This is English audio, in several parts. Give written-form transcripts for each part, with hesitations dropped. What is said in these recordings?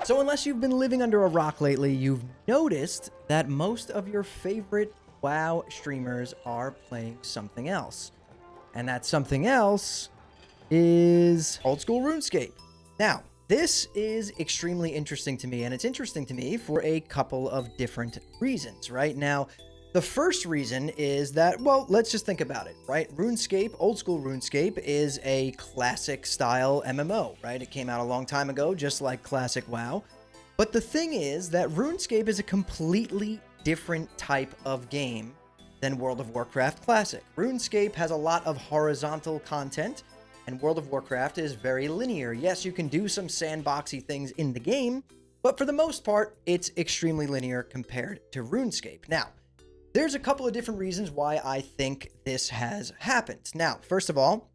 So unless you've been living under a rock lately, you've noticed that most of your favorite WoW streamers are playing something else. And that something else is old school RuneScape. Now, this is extremely interesting to me, and it's interesting to me for a couple of different reasons, right? Now, the first reason is that, well, let's just think about it, right? RuneScape, old school RuneScape, is a classic style MMO, right? It came out a long time ago, just like classic WoW. But the thing is that RuneScape is a completely different type of game than World of Warcraft Classic. RuneScape has a lot of horizontal content, and World of Warcraft is very linear. Yes, you can do some sandboxy things in the game, but for the most part, it's extremely linear compared to RuneScape. Now, there's a couple of different reasons why I think this has happened. Now, first of all,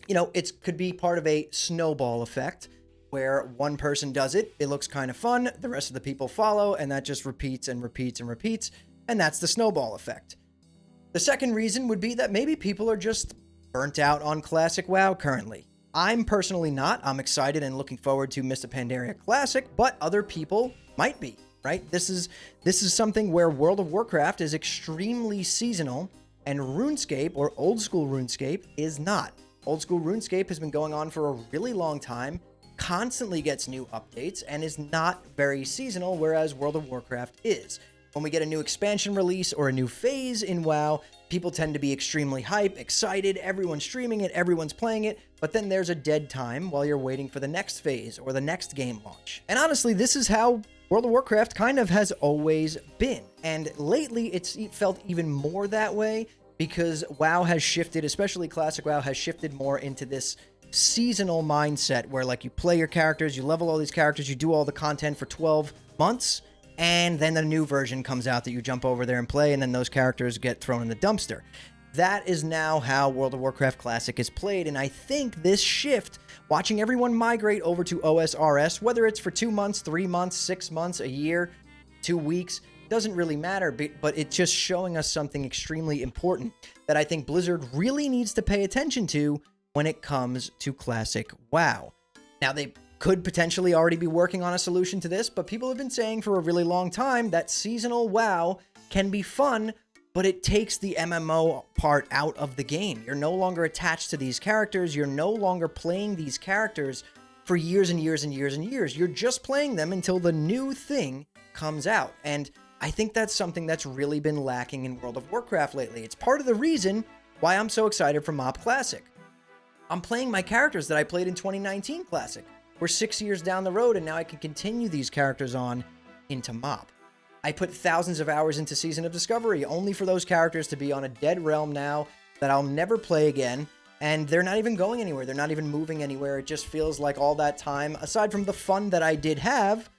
it could be part of a snowball effect where one person does it, it looks kind of fun, the rest of the people follow, and that just repeats and repeats and repeats, and that's the snowball effect. The second reason would be that maybe people are just burnt out on classic WoW currently. I'm personally not. I'm excited and looking forward to Mists of Pandaria Classic, but other people might be. Right? This is something where World of Warcraft is extremely seasonal, and RuneScape, or old school RuneScape, is not. Old school RuneScape has been going on for a really long time, constantly gets new updates, and is not very seasonal, whereas World of Warcraft is. When we get a new expansion release or a new phase in WoW, people tend to be extremely hype, excited, everyone's streaming it, everyone's playing it, but then there's a dead time while you're waiting for the next phase or the next game launch. And honestly, this is how World of Warcraft kind of has always been. And lately, it's felt even more that way because WoW has shifted, especially Classic WoW has shifted more into this seasonal mindset where like you play your characters, you level all these characters, you do all the content for 12 months, and then the new version comes out that you jump over there and play, and then those characters get thrown in the dumpster. That is now how World of Warcraft Classic is played, and I think this shift, watching everyone migrate over to OSRS, whether it's for 2 months, 3 months, 6 months, a year, 2 weeks, doesn't really matter, but it's just showing us something extremely important that I think Blizzard really needs to pay attention to when it comes to Classic WoW. Now, they could potentially already be working on a solution to this, but people have been saying for a really long time that seasonal WoW can be fun, but it takes the MMO part out of the game. You're no longer attached to these characters. You're no longer playing these characters for years and years and years and years. You're just playing them until the new thing comes out. And I think that's something that's really been lacking in World of Warcraft lately. It's part of the reason why I'm so excited for MoP Classic. I'm playing my characters that I played in 2019 Classic. We're 6 years down the road, and now I can continue these characters on into MoP. I put thousands of hours into Season of Discovery, only for those characters to be on a dead realm now that I'll never play again, and they're not even going anywhere. They're not even moving anywhere. It just feels like all that time, aside from the fun that I did have,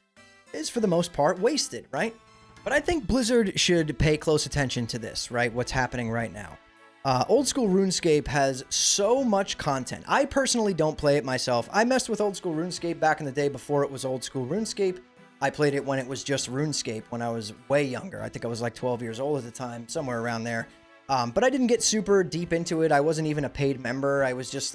is for the most part wasted, right? But I think Blizzard should pay close attention to this, right? What's happening right now. Old school RuneScape has so much content. I personally don't play it myself. I messed with old school RuneScape back in the day before it was old school RuneScape. I played it when it was just RuneScape when I was way younger. I think I was like 12 years old at the time, somewhere around there. But I didn't get super deep into it. I wasn't even a paid member. I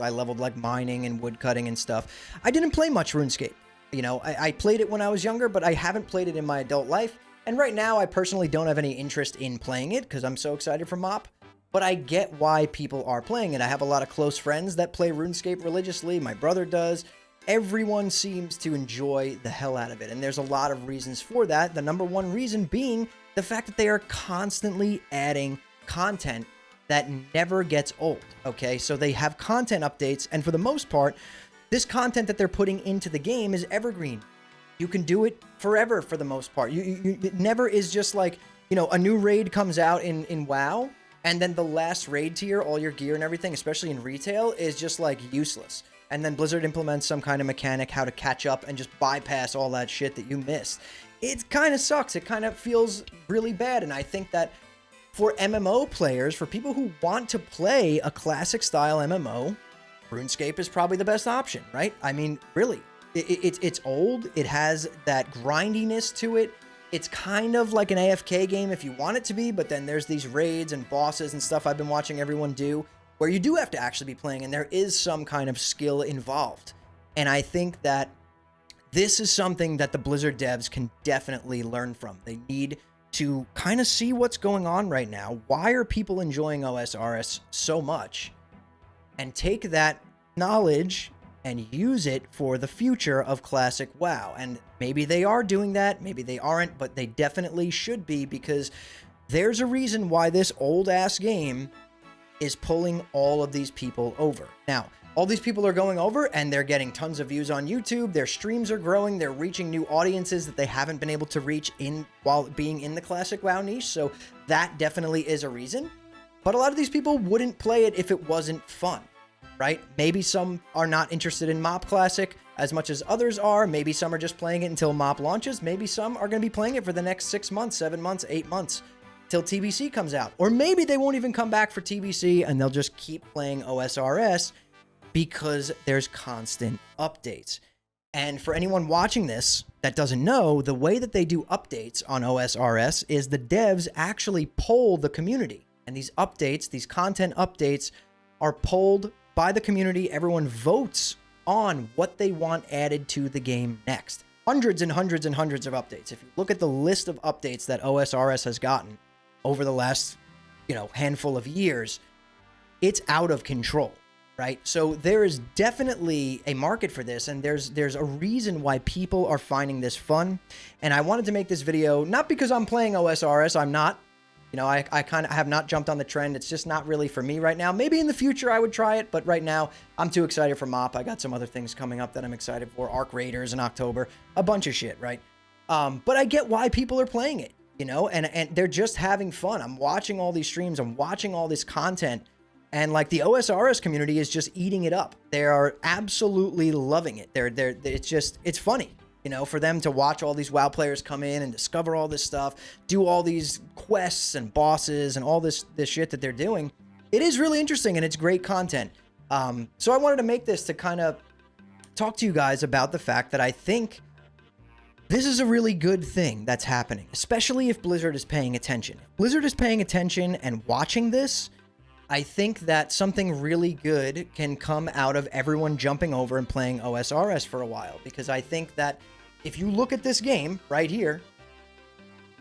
leveled like mining and woodcutting and stuff. I didn't play much RuneScape. I played it when I was younger, but I haven't played it in my adult life. And right now, I personally don't have any interest in playing it because I'm so excited for MoP. But I get why people are playing it. I have a lot of close friends that play RuneScape religiously. My brother does. Everyone seems to enjoy the hell out of it, and there's a lot of reasons for that. The number one reason being the fact that they are constantly adding content that never gets old, okay? So they have content updates, and for the most part, this content that they're putting into the game is evergreen. You can do it forever for the most part. It never is just like, a new raid comes out in WoW, and then the last raid tier, all your gear and everything, especially in retail, is just like useless. And then Blizzard implements some kind of mechanic how to catch up and just bypass all that shit that you missed. It kind of sucks. It kind of feels really bad. And I think that for MMO players, for people who want to play a classic style MMO, RuneScape is probably the best option, right? I mean, really, it's old. It has that grindiness to it. It's kind of like an AFK game if you want it to be, but then there's these raids and bosses and stuff I've been watching everyone do where you do have to actually be playing, and there is some kind of skill involved. And I think that This is something that the Blizzard devs can definitely learn from. They need to kind of see what's going on right now. Why are people enjoying OSRS so much? And take that knowledge and use it for the future of Classic WoW. And maybe they are doing that, maybe they aren't, but they definitely should be, because there's a reason why this old-ass game is pulling all of these people over. Now, all these people are going over and they're getting tons of views on YouTube. Their streams are growing. They're reaching new audiences that they haven't been able to reach while being in the Classic WoW niche. So that definitely is a reason. But a lot of these people wouldn't play it if it wasn't fun, right? Maybe some are not interested in MoP Classic as much as others are. Maybe some are just playing it until MoP launches. Maybe some are going to be playing it for the next 6 months, 7 months, 8 months till TBC comes out. Or maybe they won't even come back for TBC and they'll just keep playing OSRS because there's constant updates. And for anyone watching this that doesn't know, the way that they do updates on OSRS is the devs actually poll the community. And these updates, these content updates, are polled by the community. Everyone votes on what they want added to the game next. Hundreds and hundreds and hundreds of updates. If you look at the list of updates that OSRS has gotten over the last, handful of years, it's out of control, right? So there is definitely a market for this, and there's a reason why people are finding this fun. And I wanted to make this video, not because I'm playing OSRS, I'm not. I kind of have not jumped on the trend. It's just not really for me right now. Maybe in the future I would try it, but right now I'm too excited for MoP. I got some other things coming up that I'm excited for. Arc Raiders in October, a bunch of shit, right? But I get why people are playing it, and they're just having fun. I'm watching all these streams. I'm watching all this content, and like the OSRS community is just eating it up. They are absolutely loving it. It's funny. For them to watch all these WoW players come in and discover all this stuff, do all these quests and bosses and all this shit that they're doing. It is really interesting and it's great content. So I wanted to make this to kind of talk to you guys about the fact that I think this is a really good thing that's happening, especially if Blizzard is paying attention. If Blizzard is paying attention and watching this, I think that something really good can come out of everyone jumping over and playing OSRS for a while, because I think that if you look at this game right here,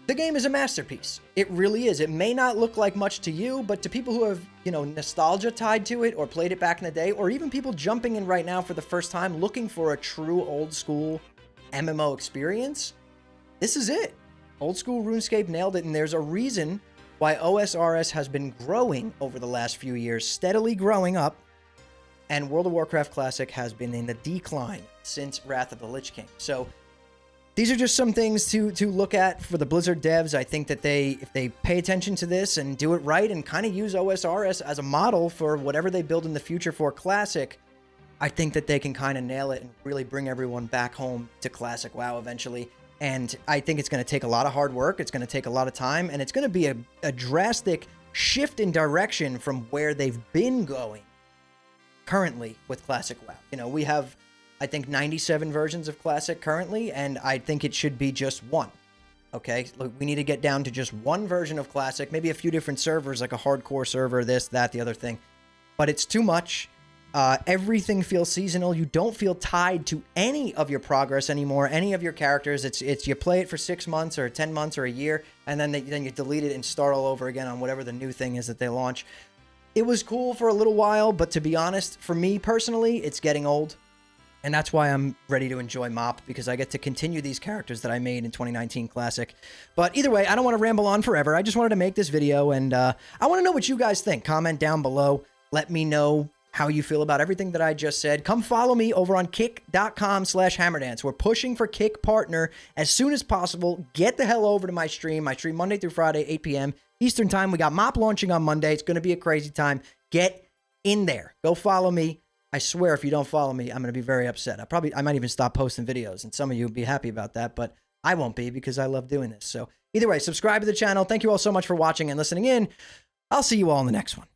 the game is a masterpiece. It really is. It may not look like much to you, but to people who have, nostalgia tied to it or played it back in the day, or even people jumping in right now for the first time looking for a true old school MMO experience, this is it. Old school RuneScape nailed it, and there's a reason why OSRS has been growing over the last few years, steadily growing up, and World of Warcraft Classic has been in the decline since Wrath of the Lich King. So these are just some things to look at for the Blizzard devs. I think that if they pay attention to this and do it right and kind of use OSRS as a model for whatever they build in the future for Classic, I think that they can kind of nail it and really bring everyone back home to Classic WoW eventually. And I think it's going to take a lot of hard work. It's going to take a lot of time, and it's going to be a drastic shift in direction from where they've been going currently with Classic WoW. We have, I think, 97 versions of Classic currently, and I think it should be just one. Okay, look, we need to get down to just one version of Classic, maybe a few different servers, like a hardcore server, this, that, the other thing. But it's too much. Everything feels seasonal. You don't feel tied to any of your progress anymore, any of your characters. It's you play it for 6 months or 10 months or a year, and then you delete it and start all over again on whatever the new thing is that they launch. It was cool for a little while, but to be honest, for me personally, it's getting old. And that's why I'm ready to enjoy MoP, because I get to continue these characters that I made in 2019 Classic. But either way, I don't want to ramble on forever. I just wanted to make this video, and I want to know what you guys think. Comment down below. Let me know how you feel about everything that I just said. Come follow me over on kick.com/hammerdance. We're pushing for Kick Partner as soon as possible. Get the hell over to my stream. I stream Monday through Friday, 8 p.m. Eastern time. We got MoP launching on Monday. It's going to be a crazy time. Get in there. Go follow me. I swear, if you don't follow me, I'm going to be very upset. I might even stop posting videos, and some of you will be happy about that, but I won't be, because I love doing this. So either way, subscribe to the channel. Thank you all so much for watching and listening in. I'll see you all in the next one.